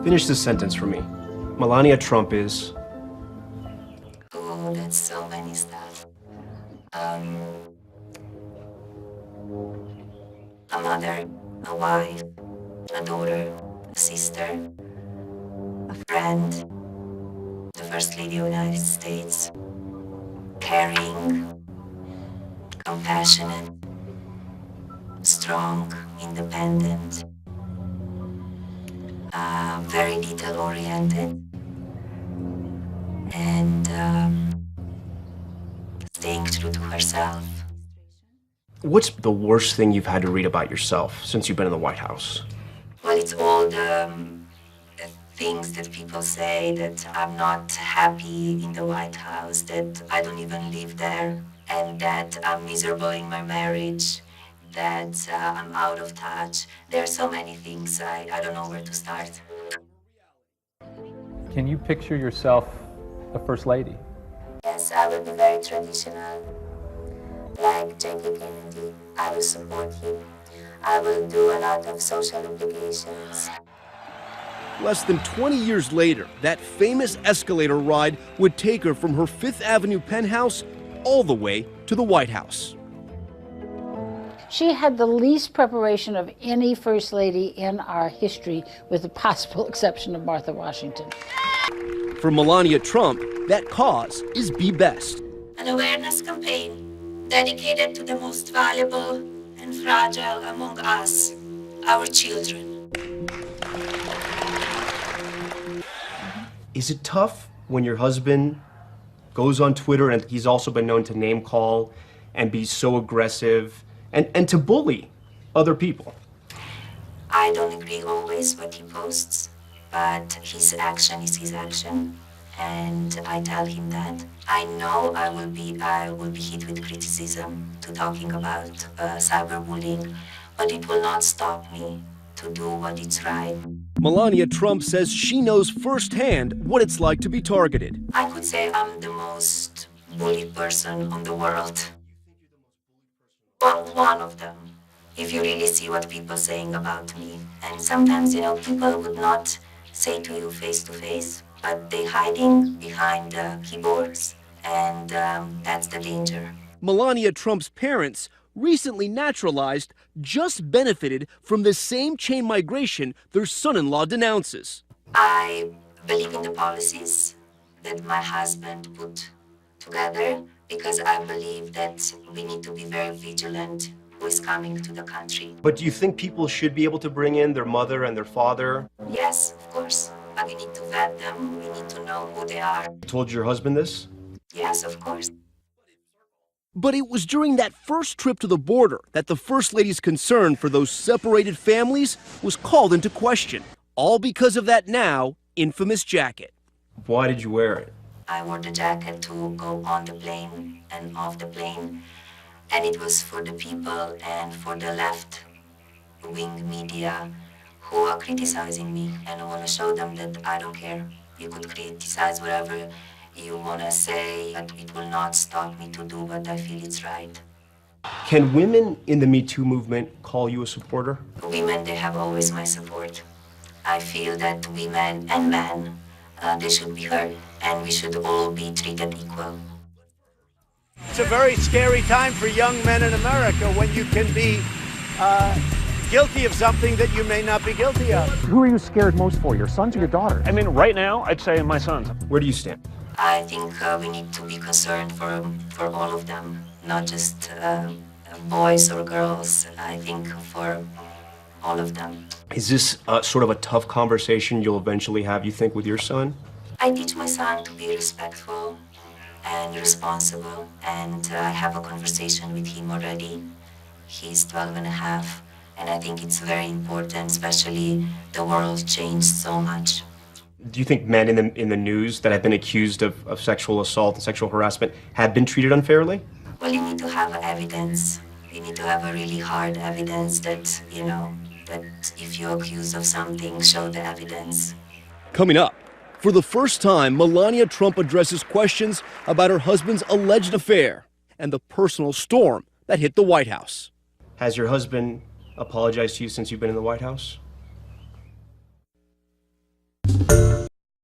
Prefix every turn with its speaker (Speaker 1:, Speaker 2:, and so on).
Speaker 1: Finish this sentence for me. Melania Trump is...
Speaker 2: Oh, that's so many stuff. A mother, a wife, a daughter, a sister, a friend, the First Lady of the United States, caring, compassionate, strong, independent, very detail-oriented, and staying true to herself.
Speaker 1: What's the worst thing you've had to read about yourself since you've been in the White House?
Speaker 2: Well, it's all the things that people say, that I'm not happy in the White House, that I don't even live there, and that I'm miserable in my marriage, that I'm out of touch. There are so many things, I don't know where to start.
Speaker 3: Can you picture yourself a First Lady?
Speaker 2: Yes, I will be very traditional, like J.K. Kennedy. I will support him. I will do a lot of social obligations.
Speaker 4: Less than 20 years later, that famous escalator ride would take her from her Fifth Avenue penthouse all the way to the White House.
Speaker 5: She had the least preparation of any First Lady in our history, with the possible exception of Martha Washington.
Speaker 4: For Melania Trump, that cause is Be Best.
Speaker 2: An awareness campaign dedicated to the most valuable and fragile among us, our children.
Speaker 1: Is it tough when your husband goes on Twitter, and he's also been known to name call and be so aggressive and to bully other people?
Speaker 2: I don't agree always what he posts, but his action is his action, and I tell him that. I know I will be hit with criticism to talking about cyberbullying, but it will not stop me to do what is right.
Speaker 4: Melania Trump says she knows firsthand what it's like to be targeted.
Speaker 2: I could say I'm the most bullied person on the world. Well, one of them, if you really see what people are saying about me. And sometimes, people would not say to you face to face, but they're hiding behind keyboards, and that's the danger.
Speaker 4: Melania Trump's parents, recently naturalized, just benefited from the same chain migration their son-in-law denounces.
Speaker 2: I believe in the policies that my husband put together, because I believe that we need to be very vigilant who is coming to the country.
Speaker 1: But do you think people should be able to bring in their mother and their father?
Speaker 2: Yes, of course, but we need to vet them, we need to know who they are.
Speaker 1: You told your husband this?
Speaker 2: Yes, of course.
Speaker 4: But it was during that first trip to the border that the First Lady's concern for those separated families was called into question, all because of that now infamous jacket.
Speaker 1: Why did you wear it?
Speaker 2: I wore the jacket to go on the plane and off the plane, and it was for the people and for the left-wing media who are criticizing me, and I want to show them that I don't care. You could criticize whatever you want to say, but it will not stop me to do what I feel is right.
Speaker 1: Can women in the Me Too movement call you a supporter?
Speaker 2: Women, they have always my support. I feel that women and men, they should be heard, and we should all be treated equal.
Speaker 6: It's a very scary time for young men in America when you can be guilty of something that you may not be guilty of.
Speaker 7: Who are you scared most for, your sons or your daughters?
Speaker 3: I mean, right now, I'd say my sons.
Speaker 1: Where do you stand?
Speaker 2: I think we need to be concerned for all of them, not just boys or girls. I think for all of them.
Speaker 1: Is this sort of a tough conversation you'll eventually have, you think, with your son?
Speaker 2: I teach my son to be respectful and responsible, and I have a conversation with him already. He's 12 and a half, and I think it's very important, especially the world changed so much.
Speaker 1: Do you think men in the news that have been accused of sexual assault and sexual harassment have been treated unfairly?
Speaker 2: Well, you need to have evidence. You need to have a really hard evidence that, that if you're accused of something, show the evidence.
Speaker 4: Coming up, for the first time, Melania Trump addresses questions about her husband's alleged affair and the personal storm that hit the White House.
Speaker 1: Has your husband apologized to you since you've been in the White House?